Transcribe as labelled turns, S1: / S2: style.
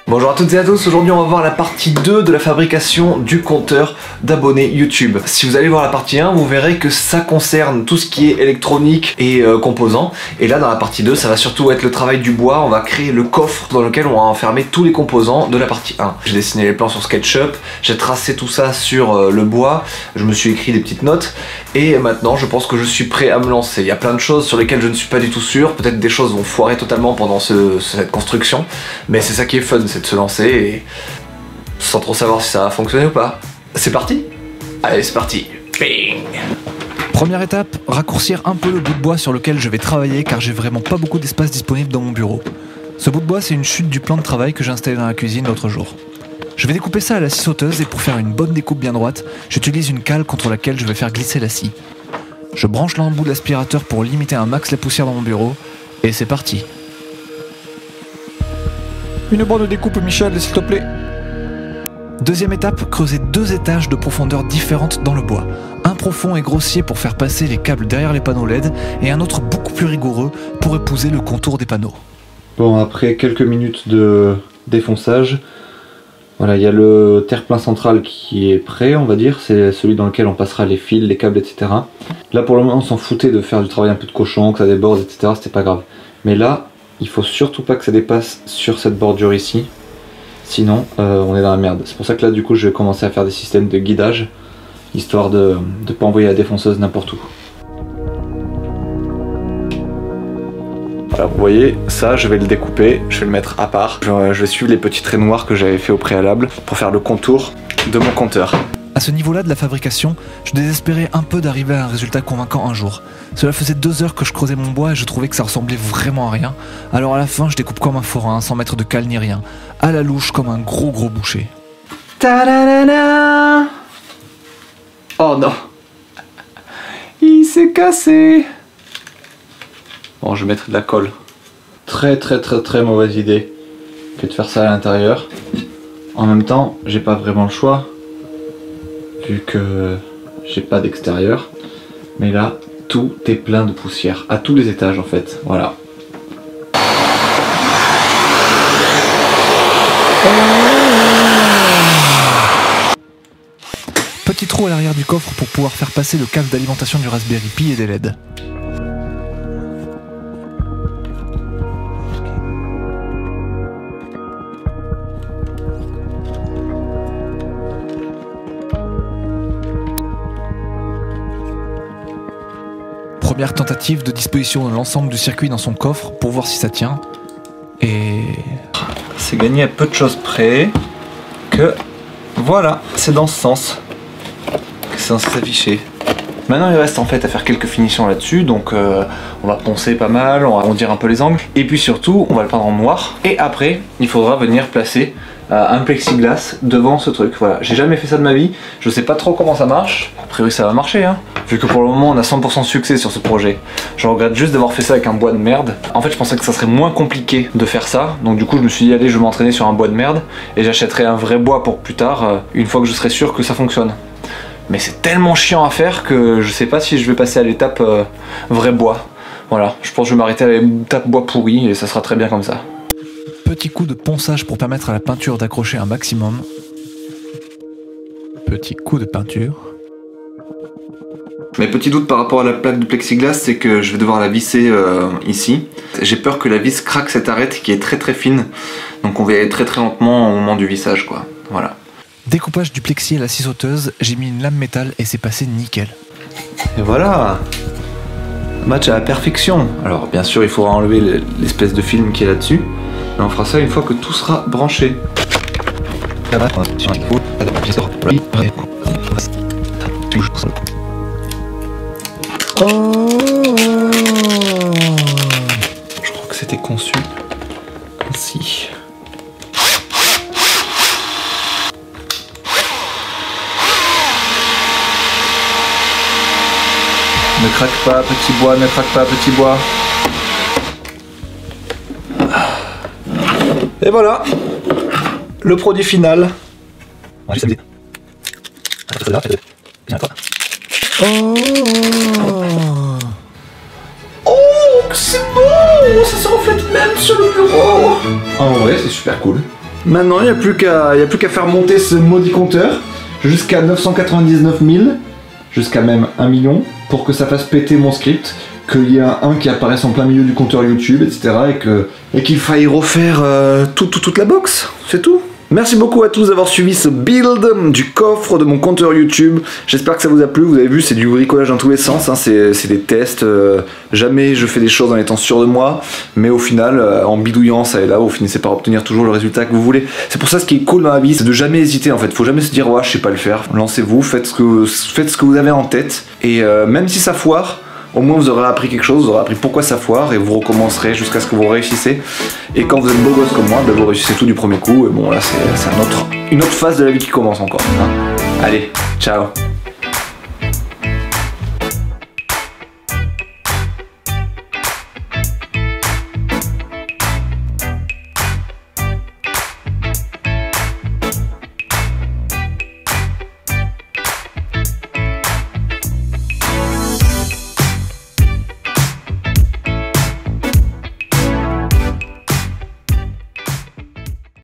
S1: Bonjour à toutes et à tous, aujourd'hui on va voir la partie 2 de la fabrication du compteur d'abonnés YouTube. Si vous allez voir la partie 1, vous verrez que ça concerne tout ce qui est électronique et composants. Et là dans la partie 2, ça va surtout être le travail du bois. On va créer le coffre dans lequel on va enfermer tous les composants de la partie 1. J'ai dessiné les plans sur SketchUp, j'ai tracé tout ça sur le bois, je me suis écrit des petites notes. Et maintenant je pense que je suis prêt à me lancer. Il y a plein de choses sur lesquelles je ne suis pas du tout sûr. Peut-être des choses vont foirer totalement pendant cette construction. Mais c'est ça qui est fun, c'est de se lancer et sans trop savoir si ça va fonctionner ou pas. C'est parti? Allez, c'est parti. Bing.
S2: Première étape, raccourcir un peu le bout de bois sur lequel je vais travailler car j'ai vraiment pas beaucoup d'espace disponible dans mon bureau. Ce bout de bois, c'est une chute du plan de travail que j'ai installé dans la cuisine l'autre jour. Je vais découper ça à la scie sauteuse et pour faire une bonne découpe bien droite, j'utilise une cale contre laquelle je vais faire glisser la scie. Je branche l'embout de l'aspirateur pour limiter un max la poussière dans mon bureau et c'est parti. Une bonne découpe, Michel, s'il te plaît. Deuxième étape, creuser 2 étages de profondeur différentes dans le bois. Un profond et grossier pour faire passer les câbles derrière les panneaux LED et un autre beaucoup plus rigoureux pour épouser le contour des panneaux.
S3: Bon, après quelques minutes de défonçage, voilà, il y a le terre-plein central qui est prêt, on va dire. C'est celui dans lequel on passera les fils, les câbles, etc. Là, pour le moment, on s'en foutait de faire du travail un peu de cochon, que ça déborde, etc. C'était pas grave. Mais là, il faut surtout pas que ça dépasse sur cette bordure ici, sinon on est dans la merde. C'est pour ça que là du coup je vais commencer à faire des systèmes de guidage, histoire de ne pas envoyer la défonceuse n'importe où. Voilà, vous voyez, ça je vais le découper, je vais le mettre à part. Je vais suivre les petits traits noirs que j'avais fait au préalable pour faire le contour de mon compteur.
S2: À ce niveau-là de la fabrication, je désespérais un peu d'arriver à un résultat convaincant un jour. Cela faisait 2 heures que je creusais mon bois et je trouvais que ça ressemblait vraiment à rien. Alors à la fin, je découpe comme un forain, sans mettre de cale ni rien. À la louche, comme un gros boucher.
S1: Ta-da-da-da. Oh non. Il s'est cassé. Bon, je vais mettre de la colle.
S3: Très mauvaise idée que de faire ça à l'intérieur. En même temps, j'ai pas vraiment le choix, vu que j'ai pas d'extérieur. Mais là, tout est plein de poussière, à tous les étages en fait, voilà.
S2: Petit trou à l'arrière du coffre pour pouvoir faire passer le câble d'alimentation du Raspberry Pi et des LED. Première tentative de disposition de l'ensemble du circuit dans son coffre pour voir si ça tient. Et...
S1: c'est gagné à peu de choses près que... voilà, c'est dans ce sens que c'est censé s'afficher. Maintenant il reste en fait à faire quelques finitions là-dessus, donc on va poncer pas mal, on va arrondir un peu les angles, et puis surtout on va le peindre en noir, et après il faudra venir placer un plexiglas devant ce truc. Voilà, j'ai jamais fait ça de ma vie, je sais pas trop comment ça marche, a priori ça va marcher hein, vu que pour le moment on a 100% de succès sur ce projet. Je regrette juste d'avoir fait ça avec un bois de merde. En fait je pensais que ça serait moins compliqué de faire ça, donc du coup je me suis dit allez je vais m'entraîner sur un bois de merde, et j'achèterai un vrai bois pour plus tard, une fois que je serai sûr que ça fonctionne. Mais c'est tellement chiant à faire que je sais pas si je vais passer à l'étape vrai bois. Voilà, je pense que je vais m'arrêter à l'étape bois pourri et ça sera très bien comme ça.
S2: Petit coup de ponçage pour permettre à la peinture d'accrocher un maximum. Petit coup de peinture.
S1: Mes petits doutes par rapport à la plaque de plexiglas, c'est que je vais devoir la visser ici. J'ai peur que la vis craque cette arête qui est très fine. Donc on va y aller très lentement au moment du vissage quoi. Voilà.
S2: Découpage du plexi à la scie sauteuse, j'ai mis une lame métal et c'est passé nickel.
S1: Et voilà, match à la perfection. Alors bien sûr il faudra enlever l'espèce de film qui est là-dessus, mais on fera ça une fois que tout sera branché. Oh, je crois que c'était conçu ainsi. Ne craque pas, petit bois, ne craque pas, petit bois. Et voilà, le produit final. Oh, c'est beau, ça se reflète même sur le bureau. En vrai, c'est super cool. Maintenant, il n'y a plus qu'à faire monter ce maudit compteur jusqu'à 999 000, jusqu'à même 1 million, pour que ça fasse péter mon script, qu'il y ait un 1 qui apparaisse en plein milieu du compteur YouTube, etc. et qu'il faille refaire toute la box, c'est tout. Merci beaucoup à tous d'avoir suivi ce build du coffre de mon compteur YouTube. J'espère que ça vous a plu. Vous avez vu, c'est du bricolage dans tous les sens, hein. C'est des tests. Jamais je fais des choses en étant sûr de moi, mais au final, en bidouillant ça et là, vous finissez par obtenir toujours le résultat que vous voulez. C'est pour ça, ce qui est cool dans la vie, c'est de jamais hésiter en fait. Faut jamais se dire ouais, je sais pas le faire. Lancez-vous, faites ce que vous avez en tête, et même si ça foire, au moins vous aurez appris quelque chose, vous aurez appris pourquoi ça foire, et vous recommencerez jusqu'à ce que vous réussissez. Et quand vous êtes beau gosse comme moi, ben vous réussissez tout du premier coup, et bon là c'est une autre phase de la vie qui commence encore. Hein. Allez, ciao.